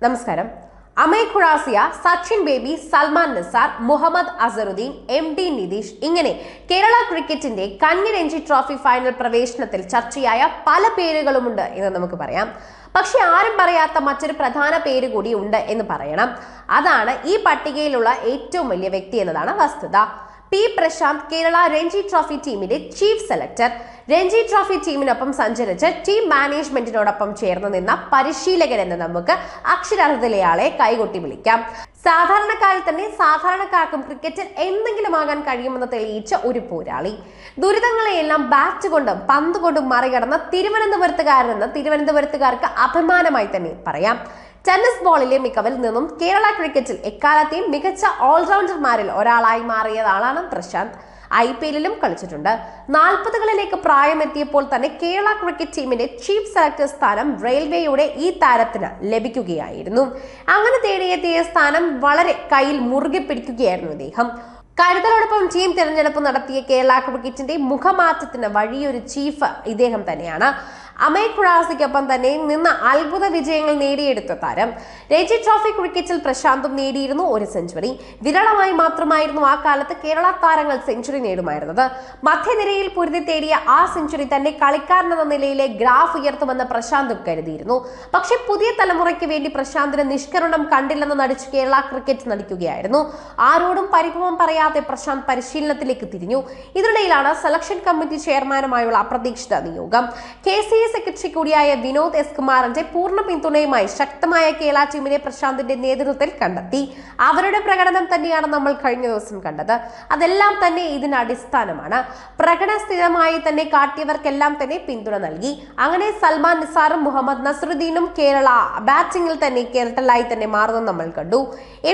നമസ്കാരം. Amay ഖുറാസിയ, Sachin baby, Salman Nisar, Muhammad Azharuddin, MD Nitish ഇങ്ങനെ കേരള ക്രിക്കറ്റിന്റെ കന്നി രഞ്ജി ട്രോഫി ഫൈനൽ പ്രവേശനത്തിൽ ചർച്ചയായ പല പേരുകളുമുണ്ട് എന്ന് നമുക്ക് പറയാം. പക്ഷെ ആരും പറയാത്ത മറ്റൊരു പ്രധാന പേര് കൂടി ഉണ്ട് എന്ന് പറയണം. അതാണ് ഈ പട്ടികയിലുള്ള ഏറ്റവും വലിയ വ്യക്തി എന്നതാണ് വസ്തുത. പി പ്രശാന്ത്, കേരള രഞ്ജി ട്രോഫി ടീമിന്റെ ചീഫ് സെലക്ടർ. രഞ്ജി ട്രോഫി ടീമിനൊപ്പം സഞ്ചരിച്ച് ടീം മാനേജ്മെന്റിനോടൊപ്പം ചേർന്ന് നിന്ന പരിശീലകൻ എന്ന് നമുക്ക് അക്ഷരാർത്ഥത്തിലയാളെ കൈകൊട്ടി വിളിക്കാം. സാധാരണക്കാരിൽ തന്നെ സാധാരണക്കാർക്കും ക്രിക്കറ്റിൽ എന്തെങ്കിലും ആകാൻ കഴിയുമെന്ന് തെളിയിച്ച ഒരു പോരാളി. ദുരിതങ്ങളെയെല്ലാം ബാറ്റ് കൊണ്ടും പന്ത് കൊണ്ടും മറികടന്ന തിരുവനന്തപുരത്തുകാരെന്ന് തിരുവനന്തപുരത്തുകാർക്ക് അഭിമാനമായി തന്നെ പറയാം. ടെന്നീസ് ബോളിലെ മികവിൽ നിന്നും കേരള ക്രിക്കറ്റിൽ എക്കാലത്തെയും മികച്ച ഓൾറൗണ്ടർമാരിൽ ഒരാളായി മാറിയതാണ് പ്രശാന്ത്. IPL-ലും കളിച്ചിട്ടുണ്ട്. 40കളിലേക്ക് പ്രായമെത്തിയപ്പോൾ തന്നെ കേരള ക്രിക്കറ്റ് ടീമിന്റെ ചീഫ് സെലക്ടർ സ്ഥാനം റെയിൽവേയുടെ ഈ താരത്തിന് ലഭിക്കുകയായിരുന്നു. അങ്ങനെ തേടിയെത്തിയ സ്ഥാനം വളരെ കയ്യിൽ മുറുകെ പിടിക്കുകയായിരുന്നു ഇദ്ദേഹം. കരുതലോടൊപ്പം ടീം തിരഞ്ഞെടുപ്പ് നടത്തിയ കേരള ക്രിക്കറ്റിന്റെ മുഖമാറ്റത്തിന് വഴിയൊരു ചീഫ് ഇദ്ദേഹം തന്നെയാണ്. അമയ് ഖുറാസിക്കൊപ്പം തന്നെ നിന്ന് അത്ഭുത വിജയങ്ങൾ നേടിയെടുത്ത താരം. രഞ്ജി ട്രോഫി ക്രിക്കറ്റിൽ പ്രശാന്തും നേടിയിരുന്നു ഒരു സെഞ്ചുറി. വിരളമായി മാത്രമായിരുന്നു ആ കാലത്ത് കേരള താരങ്ങൾ സെഞ്ചുറി നേടുമായിരുന്നത്. മധ്യനിരയിൽ പൊരുതി തേടിയ ആ സെഞ്ചുറി തന്നെ കളിക്കാരനെന്ന നിലയിലെ ഗ്രാഫ് ഉയർത്തുമെന്ന് പ്രശാന്തും കരുതിയിരുന്നു. പക്ഷെ പുതിയ തലമുറയ്ക്ക് വേണ്ടി പ്രശാന്തിന് നിഷ്കരുണം കണ്ടില്ലെന്ന് നടിച്ച് കേരള ക്രിക്കറ്റ് നടിക്കുകയായിരുന്നു. ആരോടും പരിഭവം പറയാതെ പ്രശാന്ത് പരിശീലനത്തിലേക്ക് തിരിഞ്ഞു. ഇതിനിടയിലാണ് സെലക്ഷൻ കമ്മിറ്റി ചെയർമാനുമായുള്ള അപ്രതീക്ഷിത നിയോഗം. KCA സെക്രട്ടറി കൂടിയായ വിനോദ് S. കുമാറിന്റെ പൂർണ്ണ പിന്തുണയുമായി ശക്തമായ കേരള ടീമിനെ പ്രശാന്തിന്റെ നേതൃത്വത്തിൽ കണ്ടെത്തി. അവരുടെ പ്രകടനം തന്നെയാണ് നമ്മൾ കഴിഞ്ഞ ദിവസം കണ്ടത്. അതെല്ലാം തന്നെ ഇതിന് അടിസ്ഥാനമാണ്. പ്രകടന സ്ഥിരമായി തന്നെ കാട്ടിയവർക്കെല്ലാം തന്നെ പിന്തുണ നൽകി. അങ്ങനെ സൽമാൻ നിസാറും മുഹമ്മദ് നസറുദ്ദീനും കേരള ബാറ്റിംഗിൽ തന്നെ കേരളത്തിലായി തന്നെ മാറുന്നത് നമ്മൾ കണ്ടു.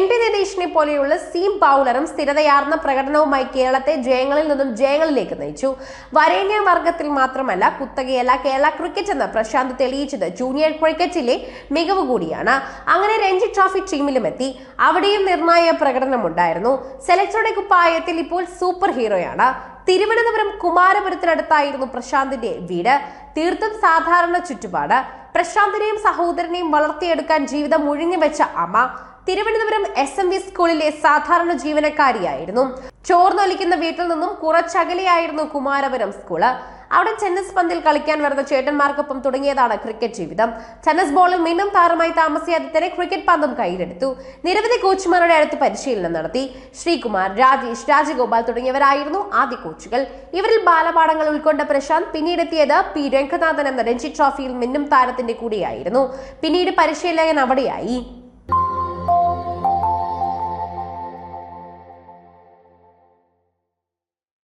MD നിതീഷിനെ പോലെയുള്ള സീം ബൗളറും സ്ഥിരതയാർന്ന പ്രകടനവുമായി കേരളത്തെ ജയങ്ങളിൽ നിന്നും ജയങ്ങളിലേക്ക് നയിച്ചു. വരേണ്യ വർഗത്തിൽ മാത്രമല്ല, കുത്തകയല്ല കേരള ക്രിക്കറ്റ് എന്ന് പ്രശാന്ത് തെളിയിച്ചത് ജൂനിയർ ക്രിക്കറ്റിലെ മികവ് കൂടിയാണ്. അങ്ങനെ രഞ്ജി ട്രോഫി ടീമിലും എത്തി. അവിടെയും നിർണായക പ്രകടനമുണ്ടായിരുന്നു. സെലക്ടറുടെ കുപ്പായത്തിൽ ഇപ്പോൾ സൂപ്പർ ഹീറോയാണ്. തിരുവനന്തപുരം കുമാരപുരത്തിനടുത്തായിരുന്നു പ്രശാന്തിന്റെ വീട്. തീർത്തും സാധാരണ ചുറ്റുപാട്. പ്രശാന്തിനെയും സഹോദരനെയും വളർത്തിയെടുക്കാൻ ജീവിതം ഒഴിഞ്ഞുവെച്ച അമ്മ. തിരുവനന്തപുരം SMV സ്കൂളിലെ സാധാരണ ജീവനക്കാരിയായിരുന്നു. ചോർന്നൊലിക്കുന്ന വീട്ടിൽ നിന്നും കുറച്ചകലെയായിരുന്നു കുമാരപുരം സ്കൂള്. അവിടെ ടെന്നീസ് പന്തിൽ കളിക്കാൻ വരുന്ന ചേട്ടന്മാർക്കൊപ്പം തുടങ്ങിയതാണ് ക്രിക്കറ്റ് ജീവിതം. ടെന്നീസ് ബോളിൽ മിന്നും താരമായി താമസിയാതെ തന്നെ ക്രിക്കറ്റ് പന്തും കയ്യിലെടുത്തു. നിരവധി കോച്ചുമാരുടെ അടുത്ത് പരിശീലനം നടത്തി. ശ്രീകുമാർ, രാജേഷ്, രാജഗോപാൽ തുടങ്ങിയവരായിരുന്നു ആദ്യ കോച്ചുകൾ. ഇവരിൽ ബാലപാഠങ്ങൾ ഉൾക്കൊണ്ട പ്രശാന്ത് പിന്നീടെത്തിയത് P. രംഗനാഥൻ എന്ന രഞ്ജി ട്രോഫിയിൽ മിന്നും താരത്തിന്റെ കൂടെയായിരുന്നു. പിന്നീട് പരിശീലകൻ അവിടെയായി.